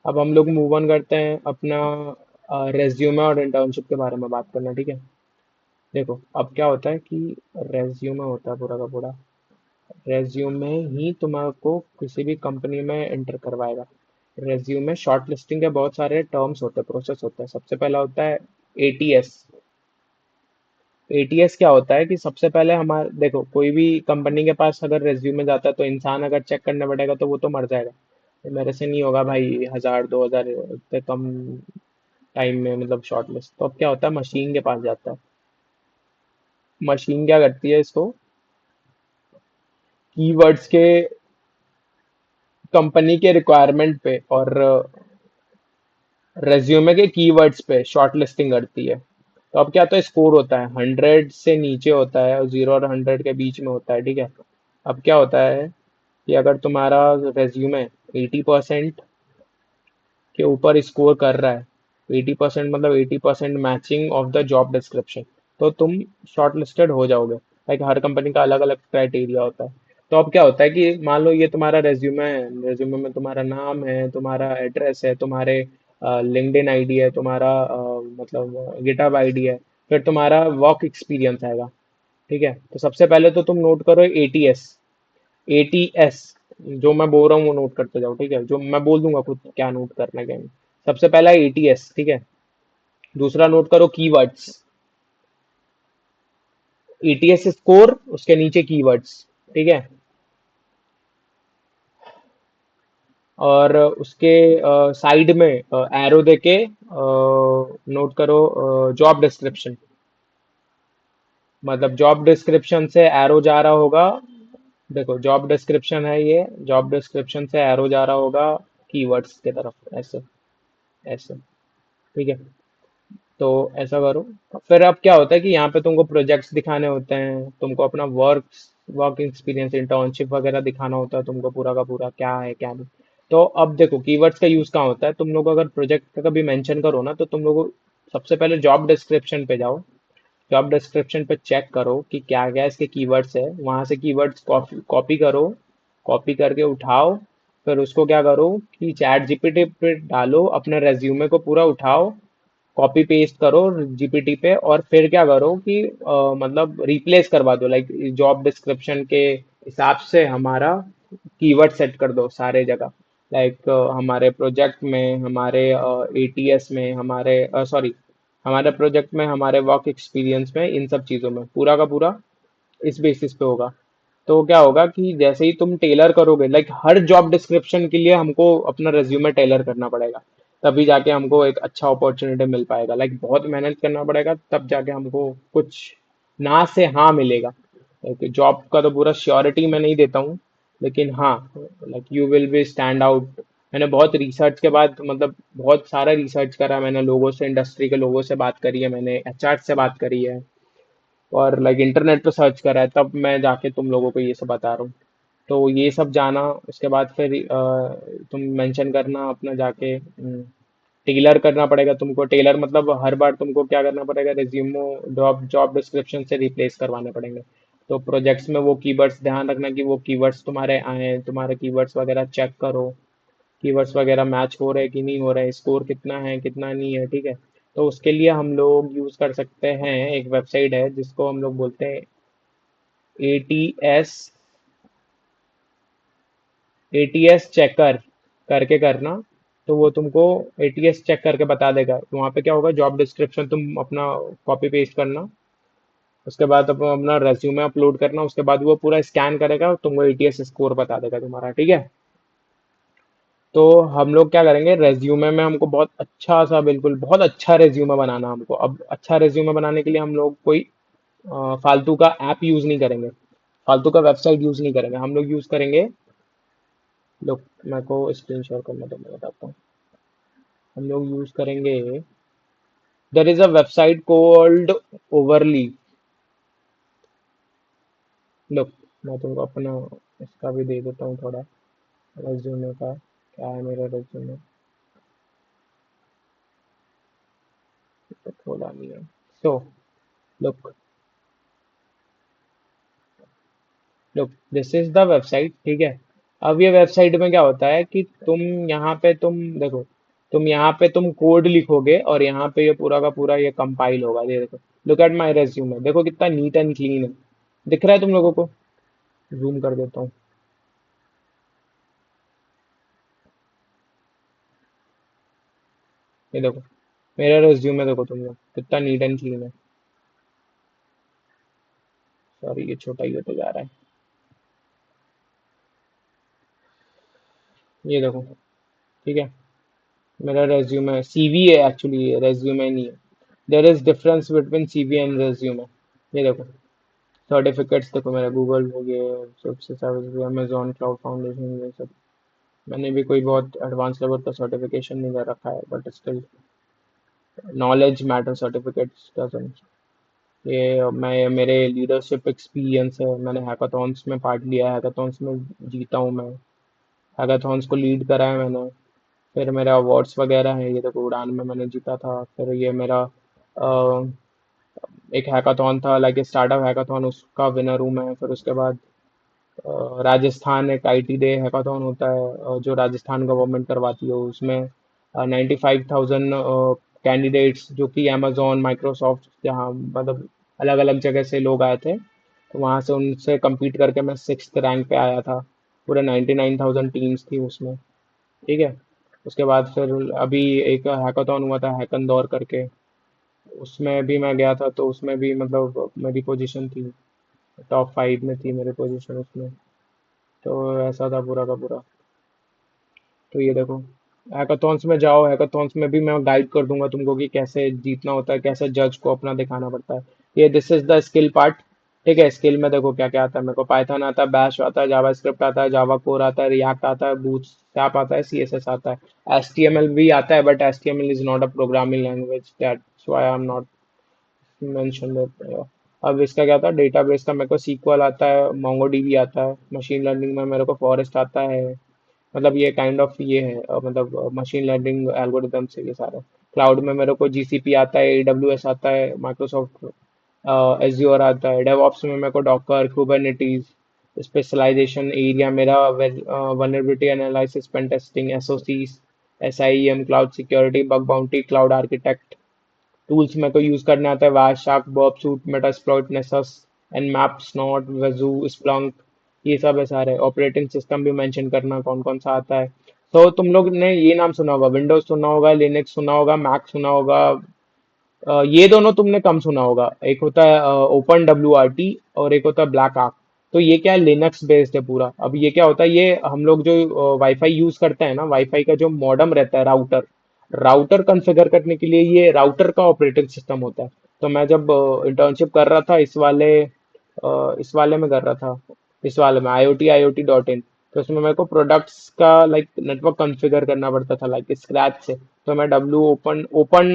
अब हम लोग मूव ऑन करते हैं अपना रेज्यूमे और इंटर्नशिप के बारे में बात करना, ठीक है। देखो अब क्या होता है कि रेज्यूमे होता है पूरा का पूरा। रेज्यूमे ही तुम्हारे किसी भी कंपनी में एंटर करवाएगा। रेज्यूमे शॉर्ट लिस्टिंग के बहुत सारे टर्म्स होते हैं, प्रोसेस होता है। सबसे पहला होता है एटीएस। एटीएस क्या होता है कि सबसे पहले हमारे देखो कोई भी कंपनी के पास अगर रेज्यूमे जाता है तो इंसान अगर चेक करने बैठेगा तो वो तो मर जाएगा। तो मेरे से नहीं होगा भाई, 1000 2000 इतने कम टाइम में मतलब शॉर्ट लिस्ट। तो अब क्या होता है, मशीन के पास जाता है। मशीन क्या करती है, इसको कीवर्ड्स के कंपनी के रिक्वायरमेंट पे और रेज्यूमे के कीवर्ड्स पे शॉर्ट लिस्टिंग करती है। तो अब क्या होता है, स्कोर होता है 100 से नीचे होता है और 0 और 100 के बीच में होता है, ठीक है। अब क्या होता है कि अगर तुम्हारा रेज्यूमे 80% के ऊपर स्कोर कर रहा है, 80% मतलब 80% matching of the job description, तो तुम शॉर्ट लिस्टेड हो जाओगे। लाइक हर कंपनी का अलग अलग क्राइटेरिया होता है। तो अब क्या होता है कि मान लो ये तुम्हारा रेज्यूमे है, रेज्यूमे में तुम्हारा नाम है, तुम्हारा एड्रेस है, तुम्हारे लिंक्डइन आईडी है, तुम्हारा मतलब गिटहब आईडी है, फिर तुम्हारा वर्क एक्सपीरियंस आएगा, ठीक है। तो सबसे पहले तो तुम नोट करो एटीएस। एटीएस जो मैं बोल रहा हूँ वो नोट करते जाओ, ठीक है। जो मैं बोल दूंगा खुद क्या नोट करना है क्या नहीं। सबसे पहला एटीएस, ठीक है। दूसरा नोट करो कीवर्ड्स। एटीएस स्कोर, उसके नीचे कीवर्ड्स, ठीक है। और उसके साइड में एरो देके नोट करो जॉब डिस्क्रिप्शन। मतलब जॉब डिस्क्रिप्शन से एरो जा रहा होगा। देखो जॉब डिस्क्रिप्शन है ये, जॉब डिस्क्रिप्शन से एरो जा रहा होगा कीवर्ड्स की तरफ, ऐसे ऐसे, ठीक है। तो ऐसा करो। फिर अब क्या होता है कि यहाँ पे तुमको प्रोजेक्ट्स दिखाने होते हैं, तुमको अपना वर्क एक्सपीरियंस इंटर्नशिप वगैरह दिखाना होता है तुमको, पूरा का पूरा क्या है क्या नहीं। तो अब देखो कीवर्ड्स का यूज कहाँ होता है, तुम लोग अगर प्रोजेक्ट का कभी मेंशन करो ना, तो तुम लोग सबसे पहले जॉब डिस्क्रिप्शन पे जाओ। जॉब डिस्क्रिप्शन पे चेक करो कि क्या क्या इसके कीवर्ड्स है, वहां से कीवर्ड्स कॉपी कॉपी करो। कॉपी करके उठाओ। फिर उसको क्या करो कि चैट जीपीटी पे डालो, अपने रेज्यूमे को पूरा उठाओ, कॉपी पेस्ट करो जीपीटी पे, और फिर क्या करो कि मतलब रिप्लेस करवा दो। लाइक जॉब डिस्क्रिप्शन के हिसाब से हमारा कीवर्ड सेट कर दो सारे जगह। लाइक हमारे प्रोजेक्ट में, हमारे एटीएस में, हमारे सॉरी, हमारे प्रोजेक्ट में, हमारे वर्क एक्सपीरियंस में, इन सब चीज़ों में पूरा का पूरा इस बेसिस पे होगा। तो क्या होगा कि जैसे ही तुम टेलर करोगे, लाइक हर जॉब डिस्क्रिप्शन के लिए हमको अपना रेज्यूमे टेलर करना पड़ेगा, तभी जाके हमको एक अच्छा अपॉर्चुनिटी मिल पाएगा। लाइक बहुत मेहनत करना पड़ेगा, तब जाके हमको कुछ ना से हाँ मिलेगा। लाइक जॉब का तो पूरा श्योरिटी मैं नहीं देता हूँ, लेकिन हाँ, like you will be stand out. मैंने बहुत रिसर्च के बाद, मतलब बहुत सारा रिसर्च करा मैंने, लोगों से, इंडस्ट्री के लोगों से बात करी है मैंने, एचआर से बात करी है, और लाइक इंटरनेट पे सर्च करा है, तब मैं जाके तुम लोगों को ये सब बता रहा हूँ। तो ये सब जाना, उसके बाद फिर तुम मेंशन करना अपना जाके। टेलर करना पड़ेगा तुमको। टेलर मतलब हर बार तुमको क्या करना पड़ेगा, रिज्यूमो जॉब जॉब डिस्क्रिप्शन से रिप्लेस करवाने पड़ेंगे। तो प्रोजेक्ट्स में वो कीवर्ड्स ध्यान रखना कि वो कीवर्ड्स तुम्हारे आए, तुम्हारे कीवर्ड्स वगैरह चेक करो, कीवर्ड्स वगैरह मैच हो रहे कि नहीं हो रहे, स्कोर कितना है कितना नहीं है, ठीक है। तो उसके लिए हम लोग यूज कर सकते हैं, एक वेबसाइट है जिसको हम लोग बोलते हैं एटीएस, एटीएस चेकर करके करना। तो वो तुमको एटीएस चेक करके बता देगा। वहाँ पे क्या होगा, जॉब डिस्क्रिप्शन तुम अपना कॉपी पेस्ट करना, उसके बाद अपना रेज्यूमे अपलोड करना, उसके बाद वो पूरा स्कैन करेगा और तुमको एटीएस स्कोर बता देगा तुम्हारा, ठीक है। तो हम लोग क्या करेंगे, रेज्यूमे में हमको बहुत अच्छा सा, बिल्कुल बहुत अच्छा रेज्यूमे बनाना हमको। अब अच्छा रेज्यूमे बनाने के लिए हम लोग कोई फालतू का ऐप यूज नहीं करेंगे, फालतू का वेबसाइट यूज नहीं करेंगे। हम लोग यूज करेंगे, लोग, मेरे को स्क्रीन शेयर करना तो मैं बताता हूँ। हम लोग यूज करेंगे, there is a website cold overly. Look, मैं तुमको अपना इसका भी दे देता हूँ थोड़ा, रेज्यूमे का। क्या है मेरा रेज्यूमे, तो थोड़ा नहीं है। So look, look this is the website, ठीक है। अब ये वेबसाइट में क्या होता है कि तुम यहाँ पे तुम देखो, तुम यहाँ पे तुम कोड लिखोगे और यहाँ पे ये पूरा का पूरा ये कंपाइल होगा। ये देखो, लुक एट माई रेज्यूमे, देखो कितना नीट एंड क्लीन है। दिख रहा है तुम लोगों को? जूम कर देता हूँ। ये देखो, मेरा रेज्यूमे देखो तुम लोग, कितना नीट एंड क्लीन है। सॉरी, ये छोटा ही होता जा रहा है। ये देखो, ठीक है। मेरा रेज्यूमे सीवी है, एक्चुअली रेज्यूमे नहीं है। There is difference between CV and resume. ये देखो, सर्टिफिकेट्स देखो, मेरा गूगल हो गया, सबसे सर्विस, अमेजोन क्लाउड फाउंडेशन, ये सब। मैंने भी कोई बहुत एडवांस लेवल का सर्टिफिकेशन नहीं कर रखा है, but still knowledge matter, certificates doesn't. ये मैं, मेरे लीडरशिप एक्सपीरियंस है, मैंने हैकाथॉन्स में पार्ट लिया है, हैकाथॉन्स में जीता हूँ मैं, हैकाथॉन्स को लीड करा है मैंने। फिर मेरे अवार्ड्स वगैरह हैं, ये देखो उड़ान में मैंने जीता था। फिर ये मेरा एक हैकाथॉन था, लाइक स्टार्टअप हैकाथॉन, उसका विनर हूँ मैं। फिर उसके बाद राजस्थान एक आईटी डे हैकाथॉन होता है, जो राजस्थान गवर्नमेंट करवाती है, उसमें 95,000 कैंडिडेट्स, जो कि अमेजोन, माइक्रोसॉफ्ट, जहाँ मतलब अलग अलग जगह से लोग आए थे, तो वहाँ से उनसे compete करके मैं 6th रैंक पे आया था। पूरे 99,000 टीम्स थी उसमें, ठीक है। उसके बाद फिर अभी एक हैकाथॉन हुआ था, हैकन दौर करके, उसमें भी मैं गया था, तो उसमें भी मतलब मेरी पोजीशन थी, टॉप 5 में थी मेरी पोजीशन उसमें। तो ऐसा था पूरा का पूरा। तो ये देखो, हैकाथॉन्स में जाओ, हैकाथॉन्स में भी मैं गाइड कर दूंगा तुमको कि कैसे जीतना होता है, कैसे जज को अपना दिखाना पड़ता है। ये this is the skill part, ठीक है। स्किल में देखो क्या क्या आता है मेरे को। पाइथन आता है, बैश आता है, जावा स्क्रिप्ट आता है, जावा कोर आता है, रिएक्ट आता है, बूटस्ट्रैप आता है, सीएसएस आता है, एचटीएमएल भी आता है, but HTML is not a programming language, that's why I am not mention that. अब इसका क्या था, डेटाबेस का मेरे को सीक्वल आता है, मोंगोडीबी आता है, मशीन लर्निंग में मेरे को फॉरेस्ट आता है। मतलब ये काइंड ऑफ ये है, मतलब मशीन लर्निंग एल्गोरिदम से ये सारे। क्लाउड में मेरे को जीसीपी आता है, एडब्ल्यूएस आता है, माइक्रोसॉफ्ट एज्योर आता है। डेवऑप्स में मेरे को डॉकर, कुबरनेटीज। स्पेशलाइजेशन एरिया मेरा वल्नरेबिलिटी एनालिसिस, पेन टेस्टिंग, एसओसीज, SIEM, cloud security, bug bounty, cloud architect. Tools मेरे को यूज करने आता है, Wireshark, Burp Suite, Metasploit, Nessus, nmap, snort, Wazuh, Splunk, ये सब है सारे। ऑपरेटिंग सिस्टम भी मेंशन करना कौन कौन सा आता है। तो तुम लोग ने ये नाम सुना होगा, विंडोज सुना होगा, लिनक्स सुना होगा, मैक सुना होगा। ये दोनों तुमने कम सुना होगा। एक होता है ओपन डब्ल्यू आर टी, और एक होता है ब्लैक आर्क। तो ये क्या है, लिनक्स बेस्ड है पूरा। अब ये क्या होता है, ये हम लोग जो वाईफाई यूज करते हैं ना, वाईफाई का जो मॉडेम रहता है, राउटर, राउटर कॉन्फ़िगर करने के लिए ये राउटर का ऑपरेटिंग सिस्टम होता है। तो मैं जब इंटर्नशिप कर रहा था इस वाले में कर रहा था, इस वाले में IoT डॉट इन। तो उसमें मेरे को प्रोडक्ट्स का लाइक नेटवर्क कॉन्फ़िगर करना पड़ता था, लाइक स्क्रैच से। तो मैं W open open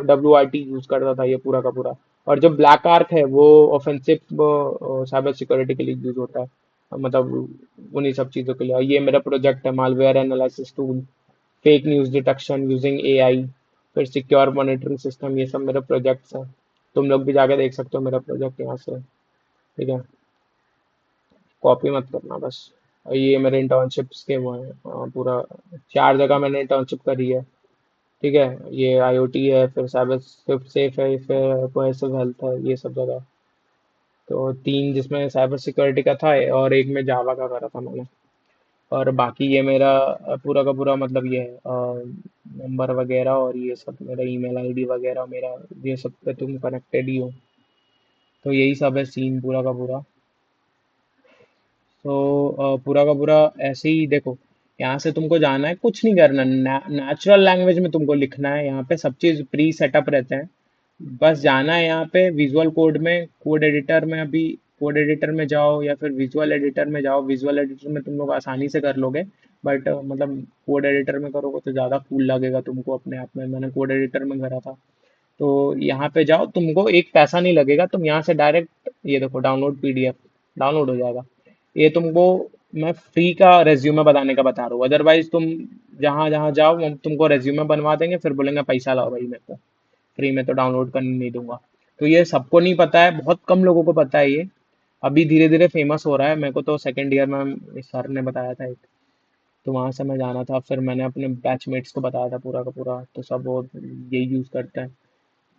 W R T use करता था, ये पूरा का पूरा। और जो ब्लैक आर्क है वो ऑफेंसिव साइबर सिक्योरिटी के लिए यूज होता है, मतलब उन्हीं सब चीज़ों के लिए। और ये मेरा प्रोजेक्ट है, malware analysis tool, fake news detection using AI, फिर सिक्योर मॉनिटरिंग सिस्टम, ये सब मेरे प्रोजेक्ट्स हैं। तुम लोग भी जाके देख सकते हो मेरा प्रोजेक्ट यहाँ से, ठीक है। कॉपी मत करना बस। और ये मेरे इंटर्नशिप्स के वो हैं, पूरा 4 जगह मैंने इंटर्नशिप करी है, ठीक है। ये आईओटी है, फिर साइबर सेफ है, फिर कोहेसिव हेल्थ है, ये सब जगह। तो 3 जिसमें साइबर सिक्योरिटी का था, और एक में जावा का करा था मैंने। और बाकी ये मेरा पूरा का पूरा मतलब ये है, नंबर वगैरह और ये सब, मेरा ईमेल आईडी वगैरह मेरा, ये सब पे तुम कनेक्टेड ही हो। तो यही सब है सीन पूरा का पूरा। तो पूरा का पूरा ऐसे ही देखो, यहाँ से तुमको जाना है, कुछ नहीं करना, नेचुरल लैंग्वेज में तुमको लिखना है। यहाँ पे सब चीज़ प्री सेटअप रहते हैं। बस जाना है यहाँ पे विजुअल कोड में, कोड एडिटर में। अभी कोड एडिटर में जाओ या फिर विजुअल एडिटर में जाओ। विजुअल एडिटर में तुम लोग आसानी से कर लोगे, बट मतलब कोड एडिटर में करोगे तो ज़्यादा कूल लगेगा तुमको अपने आप में। मैंने कोड एडिटर में करा था। तो यहाँ पे जाओ, तुमको एक पैसा नहीं लगेगा, तुम यहाँ से डायरेक्ट ये देखो, डाउनलोड पीडीएफ, डाउनलोड हो जाएगा। ये तुमको मैं फ्री का रेज्यूमे बनाने का बता रहा हूँ। अदरवाइज तुम जहाँ जहाँ जाओ, हम तुमको रेज्यूमे बनवा देंगे, फिर बोलेंगे पैसा लाओ भाई मेरे को। फ्री में तो डाउनलोड करने नहीं दूंगा। तो ये सबको नहीं पता है, बहुत कम लोगों को पता है ये। अभी धीरे धीरे फेमस हो रहा है, मेरे को तो सेकंड ईयर में इस सर ने बताया था एक। तो वहां से मैं जाना था, फिर मैंने अपने बैचमेट्स को बताया था पूरा का पूरा, तो सब वो यही यूज करते हैं।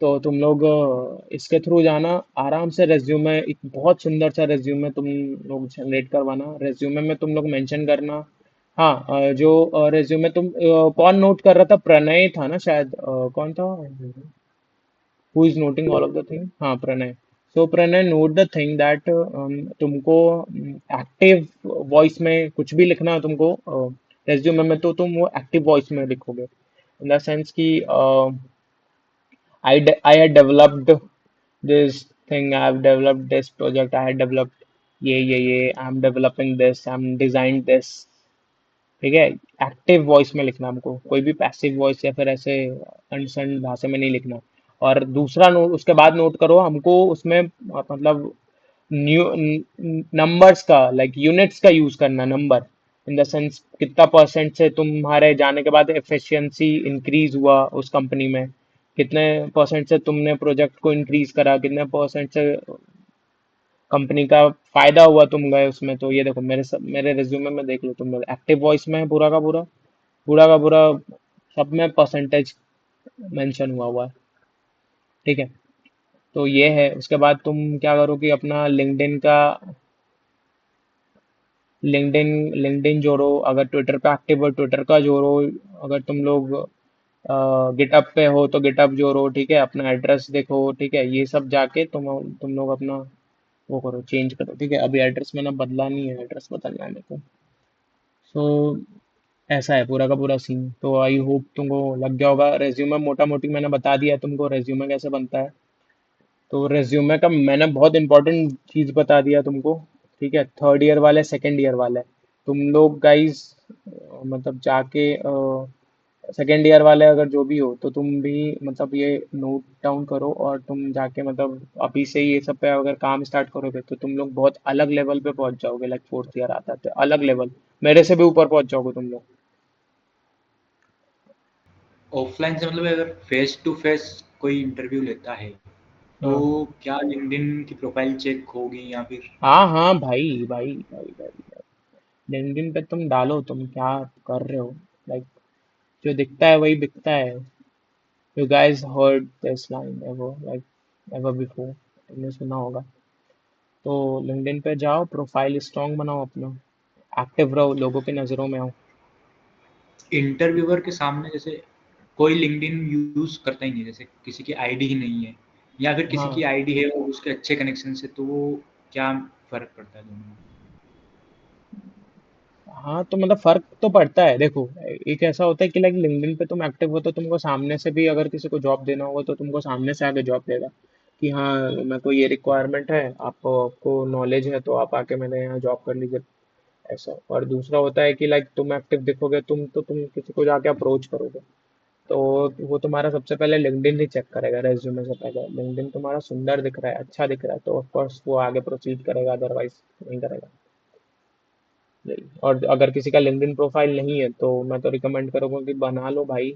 तो तुम लोग इसके थ्रू जाना, आराम से रेज्यूमे, एक बहुत सुंदर सा रेज्यूमे तुम लोग जनरेट करवाना। रेज्यूमे में तुम लोग मेंशन करना। हाँ, जो रेज्यूमे तुम कौन नोट कर रहा था, प्रणय था ना शायद, कौन था, who is noting all of the thing, हाँ Pranay. So Pranay, note the thing that तुमको एक्टिव वॉइस में कुछ भी लिखना है तुमको रेज्यूमे में, तो तुम वो एक्टिव वॉइस में लिखोगे, इन द सेंस कि I had developed this thing, I've developed this project, I had developed ये I'm developing this, I'm designed this। ठीक है, एक्टिव वॉइस में लिखना हमको, कोई भी पैसिव वॉइस या फिर ऐसे अनसन भाषा में नहीं लिखना। और दूसरा नोट उसके बाद नोट करो हमको उसमें मतलब न्यू नंबर्स का, लाइक यूनिट्स का यूज करना, नंबर इन द सेंस कितना परसेंट से तुम्हारे जाने के बाद एफिशिएंसी इंक्रीज हुआ उस कंपनी में, कितने परसेंट से तुमने प्रोजेक्ट को इंक्रीज करा, कितने परसेंट से कंपनी का फायदा हुआ तुम गए उसमें। तो ये देखो मेरे रिज्यूमे में देख लो तुम लोग, एक्टिव वॉइस में है पूरा का पूरा, पूरा का पूरा सब में परसेंटेज मेंशन हुआ हुआ है। ठीक है, तो ये है। उसके बाद तुम क्या करो कि अपना लिंक्डइन का, लिंक्डइन लिंक्डइन जोड़ो, अगर ट्विटर पे एक्टिव हो ट्विटर का जोड़ो, अगर तुम लोग गिटअप पे हो तो गिटअप जोड़ो, ठीक है, अपना एड्रेस देखो, ठीक है, ये सब जाके तुम लोग अपना वो करो, चेंज करो। ठीक है, अभी एड्रेस मैंने बदला नहीं है, एड्रेस बदलना है मेरे को। सो ऐसा है पूरा का पूरा सीन। तो आई होप तुमको लग गया होगा, रेज्यूमे मोटा मोटी मैंने बता दिया तुमको रेज्यूमे कैसे बनता है। तो रेज्यूमे का मैंने बहुत इंपॉर्टेंट चीज बता दिया तुमको। ठीक है, थर्ड ईयर वाले सेकंड ईयर वाले, तुम लोग गाइस मतलब जाके सेकेंड ईयर वाले अगर जो भी हो तो तुम भी मतलब ये नोट डाउन करो, और तुम जाके मतलब अभी से ही ये सब पे अगर काम स्टार्ट करोगे तो तुम लोग बहुत अलग लेवल पे पहुंच जाओगे, लाइक फोर्थ ईयर आता है तो अलग लेवल, मेरे से भी ऊपर पहुंच जाओगे तुम लोग। ऑफलाइन से मतलब अगर फेस टू फेस कोई इंटरव्यू लेता है, तो हाँ क्या लिंक्डइन की प्रोफाइल चेक होगी या फिर? हाँ हाँ भाई भाई भाई भाई, लिंक्डइन पे तुम डालो तुम क्या कर रहे हो, लाइक जो दिखता है वही बिकता है। You guys heard this line ever, like ever before, तुमने सुना होगा। तो लिंक्डइन पे जाओ, प्रोफाइल स्ट्रांग बनाओ अपना, एक्टिव रहो, लोगों की नज़रों में आओ। इंटरव्यूअर के सामने जैसे कोई लिंक्डइन यूज़ करता ही नहीं है, जैसे किसी की आईडी ही नहीं है या फिर किसी की हाँ आईडी है और उसके अच्छे कनेक्शन से, तो वो क्या फ़र्क पड़ता है दोनों में? हाँ, तो मतलब फर्क तो पड़ता है, देखो एक ऐसा होता है कि लाइक लिंक्डइन पे तुम एक्टिव हो तो तुमको सामने से भी अगर किसी को जॉब देना होगा तो तुमको सामने से आके जॉब देगा कि हाँ मेरे को ये रिक्वायरमेंट है, आपको नॉलेज है तो आप आके मेरे यहाँ जॉब कर लीजिए, ऐसा। और दूसरा होता है कि लाइक तुम एक्टिव दिखोगे, तुम किसी को जाके अप्रोच करोगे, तो वो तुम्हारा सबसे पहले लिंक्डइन ही चेक करेगा, रेज्यूमे से पहले लिंक्डइन तुम्हारा सुंदर दिख रहा है, अच्छा दिख रहा है तो ऑफ कोर्स वो आगे प्रोसीड करेगा, अदरवाइज नहीं करेगा। यही। और अगर किसी का लिंक्डइन प्रोफाइल नहीं है तो मैं तो रिकमेंड करूंगा कि बना लो भाई,